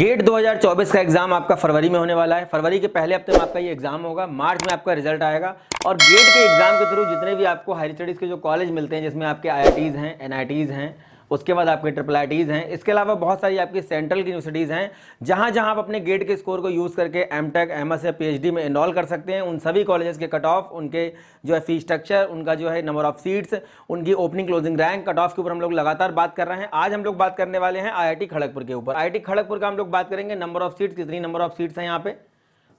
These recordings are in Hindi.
गेट 2024 का एग्जाम आपका फरवरी में होने वाला है। फरवरी के पहले हफ्ते में आपका ये एग्जाम होगा, मार्च में आपका रिजल्ट आएगा। और गेट के एग्जाम के थ्रू जितने भी आपको हायर स्टडीज़ के जो कॉलेज मिलते हैं, जिसमें आपके IITs हैं, NITs हैं, उसके बाद आपके IIITs हैं, इसके अलावा बहुत सारी आपकी सेंट्रल की यूनिवर्सिटीज़ हैं जहां जहां आप अपने गेट के स्कोर को यूज़ करके MTech, MS या PhD में इनरोल कर सकते हैं। उन सभी कॉलेजेस के कट ऑफ, उनके जो है फी स्ट्रक्चर, उनका जो है नंबर ऑफ सीट्स, उनकी opening closing rank, cut off के ऊपर हम लोग लगातार बात कर रहे हैं। आज हम लोग बात करने वाले हैं IIT खड़गपुर के ऊपर। IIT खड़गपुर का हम लोग बात करेंगे, नंबर ऑफ सीट्स, कितनी नंबर ऑफ सीट्स हैं यहाँ पे,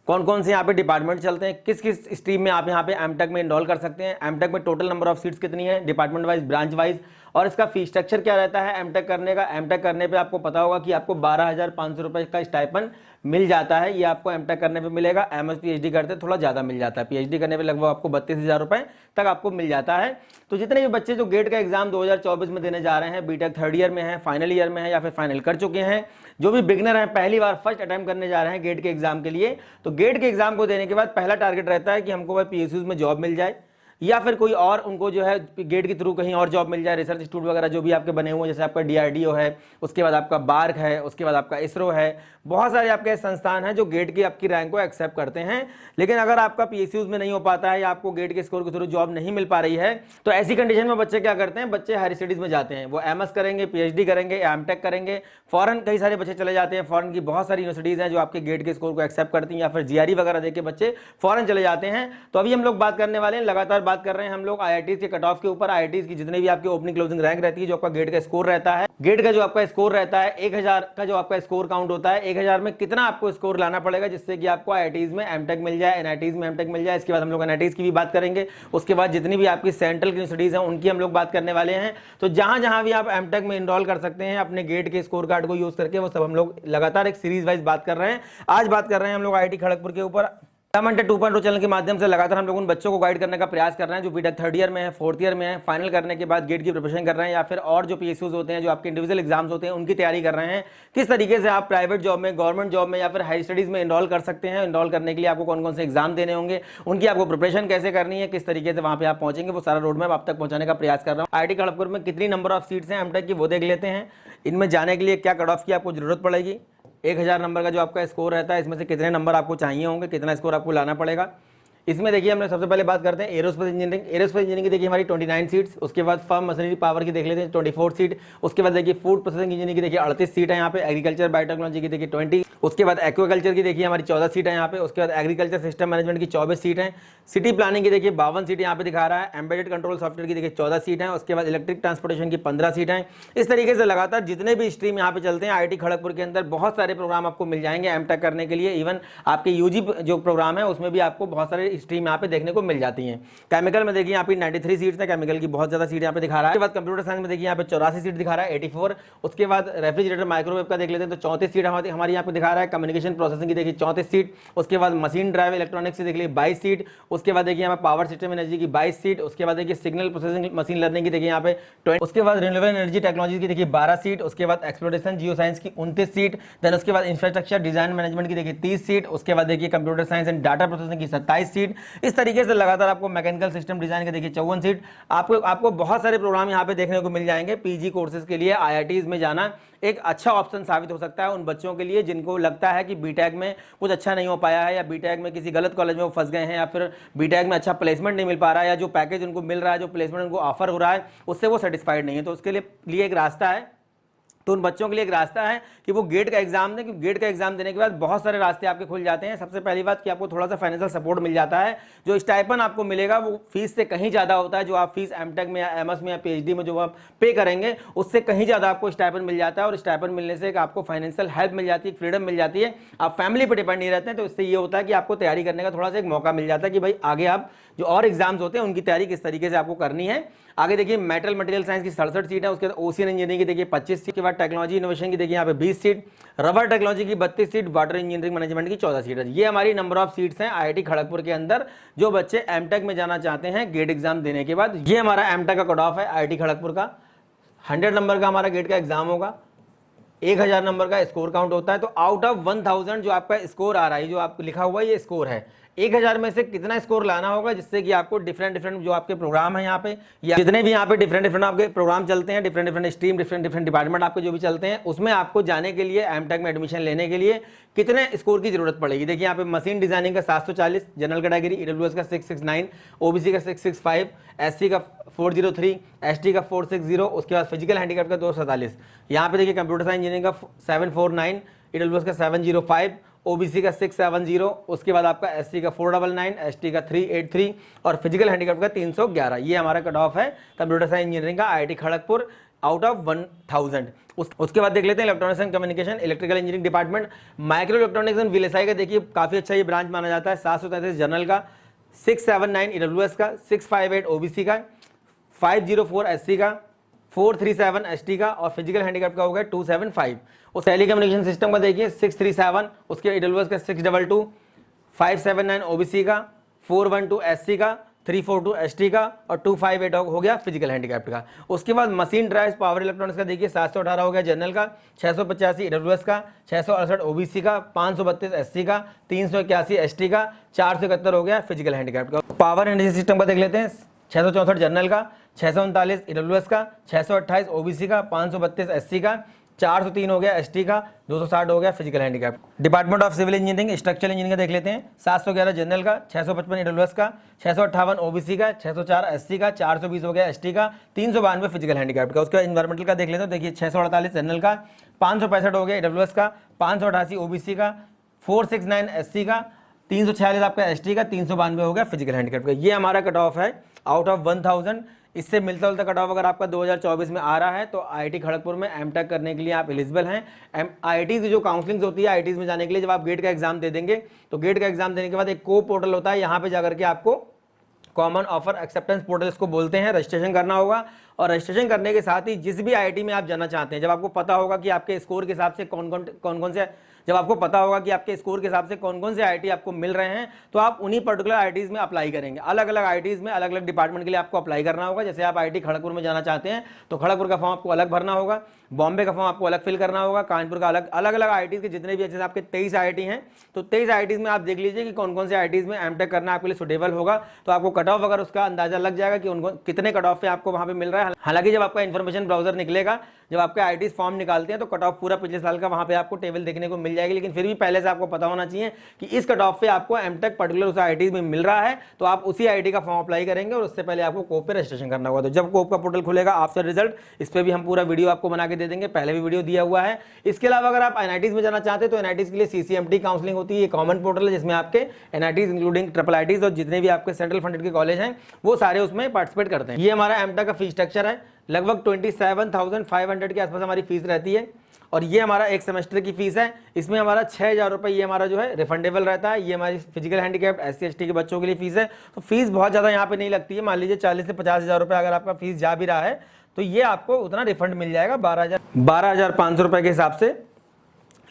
कौन कौन से यहाँ पे डिपार्टमेंट चलते हैं, किस किस स्ट्रीम में आप यहाँ पे MTech में इनरोल कर सकते हैं, MTech में टोटल नंबर ऑफ सीट्स कितनी है, डिपार्टमेंट वाइज, ब्रांच वाइज, और इसका फी स्ट्रक्चर क्या रहता है MTech करने का। MTech करने पे आपको पता होगा कि आपको 12,500 रुपये का स्टाइपेंड मिल जाता है। ये आपको MTech करने पे मिलेगा। MS PhD करते थोड़ा ज़्यादा मिल जाता है। PhD करने पे लगभग आपको 32,000 रुपये तक आपको मिल जाता है। तो जितने भी बच्चे जो गेट का एग्जाम 2024 में देने जा रहे हैं, बीटेक थर्ड ईयर में है, फाइनल ईयर में है या फिर फाइनल कर चुके हैं, जो भी बिगनर हैं, पहली बार फर्स्ट अटेम्प्ट करने जा रहे हैं गेट के एग्जाम के लिए, तो गेट के एग्जाम को देने के बाद पहला टारगेट रहता है कि हमको वह PSUs में जॉब मिल जाए या फिर कोई और उनको जो है गेट के थ्रू कहीं और जॉब मिल जाए, रिसर्च इंस्टीट्यूट वगैरह जो भी आपके बने हुए हैं, जैसे आपका DRDO है, उसके बाद आपका बार्क है, उसके बाद आपका ISRO है, बहुत सारे आपके संस्थान हैं जो गेट की आपकी रैंक को एक्सेप्ट करते हैं। लेकिन अगर आपका PSUs में नहीं हो पाता है या आपको गेट के स्कोर के थ्रू जॉब नहीं मिल पा रही है, तो ऐसी कंडीशन में बच्चे क्या करते हैं, बच्चे हायर स्टडीज़ में जाते हैं। वो MS करेंगे, PhD करेंगे, MTech करेंगे। फॉरन कई सारे बच्चे चले जाते हैं। फॉरन की बहुत सारी यूनिवर्सिटीज़ हैं जो आपके गेट के स्कोर को एक्सेप्ट करती हैं, या फिर GRE वगैरह देके बच्चे फॉरन चले जाते हैं। तो अभी हम लोग बात करने वाले हैं, लगातार बात कर रहे हैं हम लोग IITs के कट ऑफ के ऊपर। IITs की जितने भी आपकी ओपनिंग क्लोजिंग रैंक रहती है, जो आपका गेट का स्कोर रहता है, गेट का जो आपका स्कोर रहता है 1000 का जो आपका स्कोर काउंट होता है, 1000 में कितना आपको स्कोर लाना पड़ेगा जिससे कि आपको IITs में MTech मिल जाए, NITs में MTech मिल जाए। इसके बाद हम लोग NITs की भी बात करेंगे। उसके बाद जितनी भी आपकी सेंट्रल यूनिवर्सिटीज़ हैं उनकी हम लोग बात करने वाले हैं। तो जहां जहां भी आप MTech में इनरोल कर सकते हैं अपने गेट के स्कोर कार्ड को यूज करके, वो सब हम लोग लगातार एक सीरीज वाइज बात कर रहे हैं। आज बात कर रहे हैं हम लोग IIT खड़गपुर के ऊपर। 2.0 चैनल के माध्यम से लगातार हम लोग उन बच्चों को गाइड करने का प्रयास कर रहे हैं जो बीटेक थर्ड ईयर में है, फोर्थ ईयर में है, फाइनल करने के बाद गेट की प्रिपरेशन कर रहे हैं, या फिर और जो PSUs होते हैं, जो आपके इंडिविजुअल एग्जाम्स होते हैं, उनकी तैयारी कर रहे हैं। किस तरीके से आप प्राइवेट जॉब में, गवर्नमेंट जॉब में या फिर हाई स्टडीज़ में इनरोल कर सकते हैं। इनरोल करने के लिए आपको कौन कौन से एग्जाम देने होंगे, उनकी आपको प्रिपरेशन कैसे करनी है, किस तरीके से वहाँ पे आप पहुँचेंगे, वो सारा रोड मैप आप तक पहुँचाने का प्रयास कर रहा हूँ। IIT खड़गपुर में कितनी नंबर ऑफ सीट्स हैं MTech की, वो देख लेते हैं। इनमें जाने के लिए क्या कट ऑफ की आपको जरूरत पड़ेगी, 1000 नंबर का जो आपका स्कोर रहता है, इसमें से कितने नंबर आपको चाहिए होंगे, कितना स्कोर आपको लाना पड़ेगा। इसमें देखिए हमने सबसे पहले बात करते हैं एरोस्पेस इंजीनियरिंग। एरोस्पेस इंजीनियरिंग की देखिए हमारी 29 सीट्स। उसके बाद फर्म मशीनरी पावर की देख लेते हैं 24 सीट। उसके बाद देखिए फूड प्रोसेसिंग इंजीनियरिंग की देखिए 38 सीट है यहाँ पे। एग्रीकल्चर बायोटेक्नोलॉजी की देखिए 20। उसके बाद एक्वाकल्चर की देखिए हमारी 14 सीट है यहाँ पे। उसके बाद एग्रीकल्चर सिस्टम मैनेजमेंट की 24 सीट है। सिटी प्लानिंग की देखिए 52 सीट यहाँ पे दिखा रहा है। एम्बेडेड कंट्रोल सॉफ्टवेयर की देखिए 14 सीट है। उसके बाद इलेक्ट्रिक ट्रांसपोर्टेशन की 15 सीट है। इस तरीके से लगातार जितने भी स्ट्रीम यहाँ पे चलते हैं IIT खड़गपुर के अंदर बहुत सारे प्रोग्राम आपको मिल जाएंगे MTech करने के लिए। इवन आपके UG जो प्रोग्राम है उसमें भी आपको बहुत सारे स्ट्रीम यहाँ पे देखने को मिल जाती हैं। केमिकल में देखिए यहाँ पे 93 सीट्स है, केमिकल की बहुत ज्यादा सीट यहाँ पे दिखा रहा है। उसके बाद कंप्यूटर साइंस में देखिए यहाँ पे 84 सीट दिखा रहा है, 84। उसके बाद रेफ्रिजरेटर माइक्रोवेव का देख लेते हैं तो 34 सीट हमारी यहाँ पे दिखा रहा है। कम्युनिकेशन प्रोसेसिंग की देखिए 34 सीट। उसके बाद मशीन ड्राइव इलेक्ट्रॉनिक्स की देखिए 22 सीट। उसके बाद देखिए यहाँ पे पावर सिस्टम एनर्जी की 22 सीट। उसके बाद देखिए सिग्नल प्रोसेसिंग मशीन लर्निंग की देखिए यहाँ पे 20। उसके बाद रिन्यूएबल एनर्जी टेक्नोलॉजी की देखिए 12 सीट। उसके बाद एक्सप्लोरेशन जियो साइंस की 29 सीट। देन उसके बाद इंफ्रास्ट्रक्चर डिजाइन मैनेजमेंट की देखिए 30 सीट। उसके बाद देखिए computer science and data processing की 27 सीट। इस तरीके से लगातार आपको मैकेनिकल सिस्टम डिजाइन के देखिए 54 सीट। आपको बहुत सारे प्रोग्राम यहाँ पे देखने को मिल जाएंगे। PG कोर्सेज के लिए IITs में जाना एक अच्छा ऑप्शन साबित हो सकता है उन बच्चों के लिए जिनको लगता है कि बीटेक में कुछ अच्छा नहीं हो पाया है, या बीटेक में किसी गलत कॉलेज में वो फंस गए हैं, या फिर बीटेक में अच्छा प्लेसमेंट नहीं मिल पा रहा है, या जो पैकेज उनको मिल रहा है, जो प्लेसमेंट उनको ऑफर हो रहा है, उससे वो सेटिस्फाइड नहीं है। तो उसके लिए एक रास्ता है। तो उन बच्चों के लिए एक रास्ता है कि वो गेट का एग्जाम दें, क्योंकि गेट का एग्जाम देने के बाद बहुत सारे रास्ते आपके खुल जाते हैं। सबसे पहली बात कि आपको थोड़ा सा फाइनेंशियल सपोर्ट मिल जाता है। जो स्टाइपन आपको मिलेगा वो फीस से कहीं ज़्यादा होता है। जो आप फीस MTech में या MS में या PhD में जो आप पे करेंगे उससे कहीं ज़्यादा आपको स्टाइपन मिल जाता है। और स्टाइपन मिलने से आपको फाइनेंशियल हेल्प मिल जाती है, फ्रीडम मिल जाती है, आप फैमिली पर डिपेंड नहीं रहते हैं। तो इससे ये होता है कि आपको तैयारी करने का थोड़ा सा एक मौका मिल जाता है कि भाई आगे आप जो और एग्जाम्स होते हैं उनकी तैयारी किस तरीके से आपको करनी है। आगे देखिए मेटल मटेरियल साइंस की 67 सीट है। उसके बाद ओशियन इंजीनियरिंग की देखिए 25 सीट के बाद टेक्नोलॉजी इनोवेशन की देखिए यहाँ पे 20 सीट, रबर टेक्नोलॉजी की 32 सीट, वाटर इंजीनियरिंग मैनेजमेंट की 14 सीट है। ये हमारी नंबर ऑफ सीट्स हैं IIT खड़गपुर के अंदर जो बच्चे MTech में जाना चाहते हैं गेट एग्जाम देने के बाद। ये हमारा MTech का कट ऑफ है IIT खड़गपुर का। 100 नंबर का हमारा गेट का एग्जाम होगा, 1000 नंबर का स्कोर काउंट होता है। तो आउट ऑफ 1000 जो आपका स्कोर आ रहा है, जो आपको लिखा हुआ है ये स्कोर है, 1000 में से कितना स्कोर लाना होगा, जिससे कि आपको डिफरेंट जो आपके प्रोग्राम है यहाँ पे, या जितने भी यहाँ पे डिफरेंट आपके प्रोग्राम चलते हैं, डिफरेंट स्ट्रीम, डिफरेंट डिपार्टमेंट आपके जो भी चलते हैं, उसमें आपको जाने के लिए एमटेक में एडमिशन लेने के लिए कितने स्कोर की जरूरत पड़ेगी। देखिए यहाँ पे मशीन डिजाइनिंग का 740, जनरल कैटेगरी ईडब्ल्यूएस का 669, ओबीसी का 665, एससी का 403, एसटी का 460, उसके बाद फिजिकल हैंडीकैप का 247। यहाँ पे देखिए कंप्यूटर साइंस इंजीनियरिंग का 749, ईडब्ल्यूएस का 705, ओबीसी का 670, उसके बाद आपका एससी का 499, एसटी का 383 और फिजिकल हैंडीकैप का 311। ये हमारा कट ऑफ है कंप्यूटर साइंस इंजीनियरिंग का आईआईटी खड़गपुर आउट ऑफ 1000। उसके बाद देख लेते हैं electronics and communication, electrical engineering department, micro electronics and VLSI का देखिए काफ़ी अच्छा ये ब्रांच माना जाता है। 733 जनरल का, 679 ईडब्ल्यूएस का, 658 ओबीसी का, 504 एससी का, 437 एसटी का और फिजिकल हैंडीकैप का हो गया 275। उस टेली कम्युनिकेशन सिस्टम का देखिए 637, उसके ईडब्ल्यूएस का 622, 579 ओबीसी का, 412 एससी का, 342 एसटी का और 258 हो गया फिजिकल हैंडीकैप्ड का। उसके बाद मशीन ड्राइव्स पावर इलेक्ट्रॉनिक्स का देखिए 718 हो गया जनरल का, 685 ईडब्ल्यूएस का, 668 ओबीसी का, 532 एससी का, 381 एसटी का, 471 हो गया फिजिकल हैंडीकैप्ड का। पावर एंड सिस्टम का देख लेते हैं 664 जनरल का, 639 ईडब्ल्यूएस का, 628 ओबीसी का, 532 एससी का, 403 हो गया एसटी का, 260 हो गया physical handicap. Department of civil engineering structural engineering का देख लेते हैं 711 जनरल का, 655 ईडब्ल्यूएस का, 658 ओबीसी का, 604 एससी का, 420 हो गया एसटी का, 392 फिजिकल हैंडीकैप का। उसके बाद इन्वायरमेंटल का देख लेते हैं, देखिए 648 जनरल का, 565 हो गया ईडब्ल्यूएस का, 588 ओबीसी का, 469 एससी का, 346 आपका एसटी का, 392 हो गया फिजिकल हैंडीकैप का। ये हमारा कट ऑफ है आउट ऑफ 1000। इससे मिलता जुलता कट ऑफ अगर आपका 2024 में आ रहा है तो आईआईटी खड़गपुर में एमटेक करने के लिए आप एलिजिबल हैं। आईआईटी की जो काउंसलिंग होती है आईआईटी में जाने के लिए, जब आप गेट का एग्जाम दे देंगे तो गेट का एग्जाम देने के बाद एक को पोर्टल होता है, यहाँ पे जाकर के आपको कॉमन ऑफर एक्सेप्टेंस पोर्टल इसको बोलते हैं, रजिस्ट्रेशन करना होगा। और रजिस्ट्रेशन करने के साथ ही जिस भी आईआईटी में आप जाना चाहते हैं, जब आपको पता होगा कि आपके स्कोर के हिसाब से कौन कौन से जब आपको पता होगा कि आपके स्कोर के हिसाब से कौन कौन से आईआईटी आपको मिल रहे हैं, तो आप उन्हीं पर्टिकुलर आईआईटीज में अप्लाई करेंगे। अलग अलग आईआईटीज में अलग अलग डिपार्टमेंट के लिए आपको अप्लाई करना होगा। जैसे आप आईआईटी खड़गपुर में जाना चाहते हैं तो खड़गपुर का फॉर्म आपको अलग भरना होगा, बॉम्बे का फॉर्म आपको अलग फिल करना होगा, कानपुर का अलग अलग आईआईटीज के जितने भी जैसे आपके 23 आईआईटी हैं, तो 23 आईआईटीज में आप देख लीजिए कि कौन कौन से आईआईटीज में एमटेक करना आपके लिए सुटेबल होगा। तो आपको कट ऑफ अगर उसका अंदाजा लग जाएगा कि उनको कितने कट ऑफ पे आपको वहाँ पे मिल रहा है। हालांकि जब आपका इन्फॉर्मेशन ब्राउजर निकलेगा, जब आपके आईआईटीज फॉर्म निकालते हैं तो कट ऑफ पूरा पिछले साल का वहाँ पे आपको टेबल देखने को मिल जाएगी। लेकिन फिर भी पहले से आपको पता होना चाहिए कि इस कट ऑफ पे आपको एमटेक पर्टिकुलर उस आईआईटीज में मिल रहा है, तो आप उसी आईआईटी का फॉर्म अप्लाई करेंगे और उससे पहले आपको कोप पे रजिस्ट्रेशन करना होगा। तो जब कोप का पोर्टल खुलेगा आफ्टर रिजल्ट, इस पर भी हम पूरा वीडियो आपको बना के दे देंगे, पहले भी वीडियो दिया हुआ है। इसके अलावा अगर आप एनआईटीज में जाना चाहते हैं तो एनआईटीज के लिए सीसीएमटी काउंसलिंग होती है, ये कॉमन पोर्टल है जिसमें आपके एनआईटीज इंक्लूडिंग ट्रिपल आईटीज और जितने भी आपके सेंट्रल फंडेड के कॉलेज हैं वो सारे उसमें पार्टिसिपेट करते हैं। ये हमारा एमटेक का फीस स्ट्रक्चर है, लगभग 27,500 के आसपास हमारी फीस रहती है। और ये हमारा एक सेमेस्टर की फीस है, इसमें हमारा 6,000 रुपये ये हमारा जो है रिफंडेबल रहता है। ये हमारी फिजिकल हैंडीकैप्ड एससी एसटी के बच्चों के लिए फीस है। तो फीस बहुत ज़्यादा यहाँ पे नहीं लगती है। मान लीजिए 40 से 50,000 रुपये अगर आपका फीस जा भी रहा है तो ये आपको उतना रिफंड मिल जाएगा। 12,500 रुपये के हिसाब से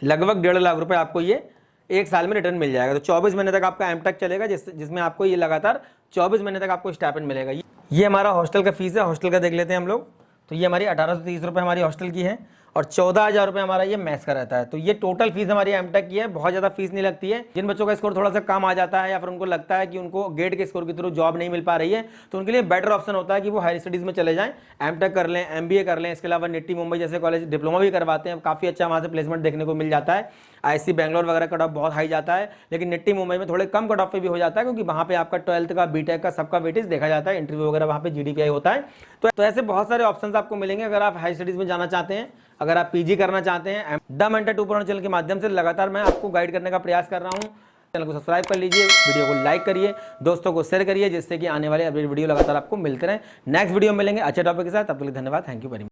लगभग 1.5 लाख रुपये आपको ये एक साल में रिटर्न मिल जाएगा। तो 24 महीने तक आपका एमटेक चलेगा, जिसमें आपको ये लगातार 24 महीने तक आपको स्टाइपेंड मिलेगा। ये हमारा हॉस्टल का फीस है, हॉस्टल का देख लेते हैं हम लोग। तो ये हमारी 1830 रुपये हमारी हॉस्टल की है और 14,000 रुपये हमारा ये मैथ्स का रहता है। तो ये टोटल फीस हमारी एमटेक की है, बहुत ज़्यादा फीस नहीं लगती है। जिन बच्चों का स्कोर थोड़ा सा कम आ जाता है या फिर उनको लगता है कि उनको गेट के स्कोर के थ्रू जॉब नहीं मिल पा रही है, तो उनके लिए बेटर ऑप्शन होता है कि वो हायर स्टडीज़ में चले जाएं, एमटेक कर लें, एमबीए कर लें। इसके अलावा निट्टी मुंबई जैसे कॉलेज डिप्लोमा भी करवाते हैं, काफ़ी अच्छा वहाँ से प्लेसमेंट देखने को मिल जाता है। आईआईसी बैंगलोर वगैरह कट ऑफ बहुत हाई जाता है, लेकिन निट्टी मुंबई में थोड़े कम कट ऑफ पे भी हो जाता है, क्योंकि वहाँ पे आपका 12th का बीटेक का सबका वेटेज देखा जाता है, इंटरव्यू वगैरह वहाँ पे जीडीपीआई होता है। तो ऐसे बहुत सारे ऑप्शंस आपको मिलेंगे अगर आप हाई स्टडीज़ में जाना चाहते हैं, अगर आप पीजी करना चाहते हैं। द मेंटर 2.0 चैनल के माध्यम से लगातार मैं आपको गाइड करने का प्रयास कर रहा हूँ। चैनल को सब्सक्राइब कर लीजिए, वीडियो को लाइक करिए, दोस्तों को शेयर करिए, जिससे कि आने वाले अपडेट वीडियो लगातार आपको मिलते रहें। नेक्स्ट वीडियो मिलेंगे अच्छे टॉपिक के साथ, तब तक के लिए धन्यवाद। Thank you very much.